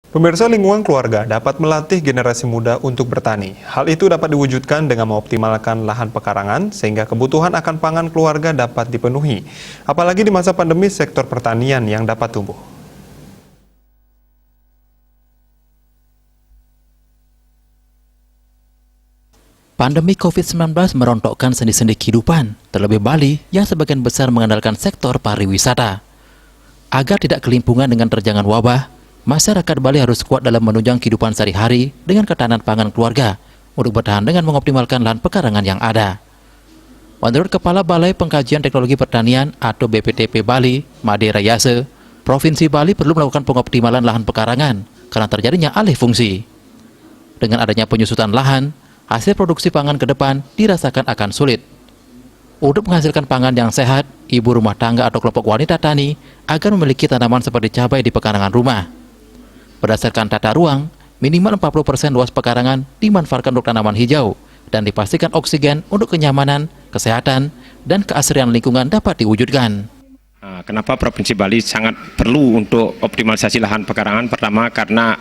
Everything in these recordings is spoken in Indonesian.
Pemirsa, lingkungan keluarga dapat melatih generasi muda untuk bertani. Hal itu dapat diwujudkan dengan mengoptimalkan lahan pekarangan sehingga kebutuhan akan pangan keluarga dapat dipenuhi. Apalagi di masa pandemi sektor pertanian yang dapat tumbuh. Pandemi COVID-19 merontokkan sendi-sendi kehidupan, terlebih Bali yang sebagian besar mengandalkan sektor pariwisata. Agar tidak kelimpungan dengan terjangan wabah, masyarakat Bali harus kuat dalam menunjang kehidupan sehari-hari dengan ketahanan pangan keluarga untuk bertahan dengan mengoptimalkan lahan pekarangan yang ada. Menurut Kepala Balai Pengkajian Teknologi Pertanian atau BPTP Bali, Made Rayase, Provinsi Bali perlu melakukan pengoptimalan lahan pekarangan karena terjadinya alih fungsi. Dengan adanya penyusutan lahan, hasil produksi pangan ke depan dirasakan akan sulit. Untuk menghasilkan pangan yang sehat, ibu rumah tangga atau kelompok wanita tani agar memiliki tanaman seperti cabai di pekarangan rumah. Berdasarkan tata ruang, minimal 40% luas pekarangan dimanfaatkan untuk tanaman hijau dan dipastikan oksigen untuk kenyamanan, kesehatan, dan keasrian lingkungan dapat diwujudkan. Kenapa Provinsi Bali sangat perlu untuk optimalisasi lahan pekarangan? Pertama, karena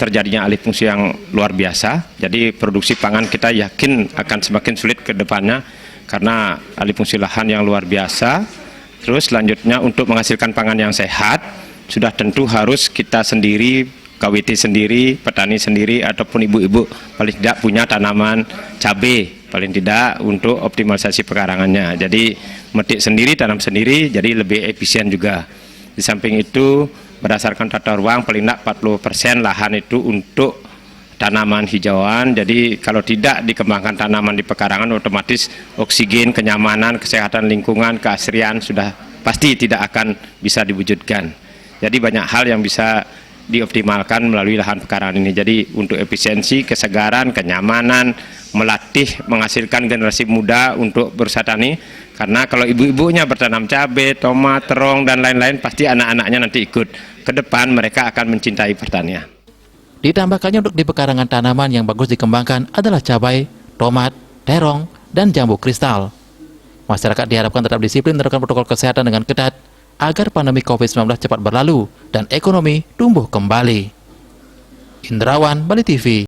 terjadinya alih fungsi yang luar biasa. Jadi produksi pangan kita yakin akan semakin sulit ke depannya karena alih fungsi lahan yang luar biasa. Terus selanjutnya untuk menghasilkan pangan yang sehat, sudah tentu harus kita sendiri, KWT sendiri, petani sendiri, ataupun ibu-ibu paling tidak punya tanaman cabai, paling tidak untuk optimalisasi pekarangannya. Jadi metik sendiri, tanam sendiri, jadi lebih efisien juga. Di samping itu, berdasarkan tata ruang, paling tidak 40% lahan itu untuk tanaman hijauan. Jadi kalau tidak dikembangkan tanaman di pekarangan, otomatis oksigen, kenyamanan, kesehatan lingkungan, keasrian sudah pasti tidak akan bisa diwujudkan. Jadi banyak hal yang bisa dioptimalkan melalui lahan pekarangan ini. Jadi untuk efisiensi, kesegaran, kenyamanan, melatih, menghasilkan generasi muda untuk berusaha tani. Karena kalau ibu-ibunya bertanam cabai, tomat, terong, dan lain-lain, pasti anak-anaknya nanti ikut. Ke depan mereka akan mencintai pertanian. Ditambahkannya untuk di pekarangan tanaman yang bagus dikembangkan adalah cabai, tomat, terong, dan jambu kristal. Masyarakat diharapkan tetap disiplin menerapkan protokol kesehatan dengan ketat agar pandemi COVID-19 cepat berlalu dan ekonomi tumbuh kembali. Indrawan, Bali TV.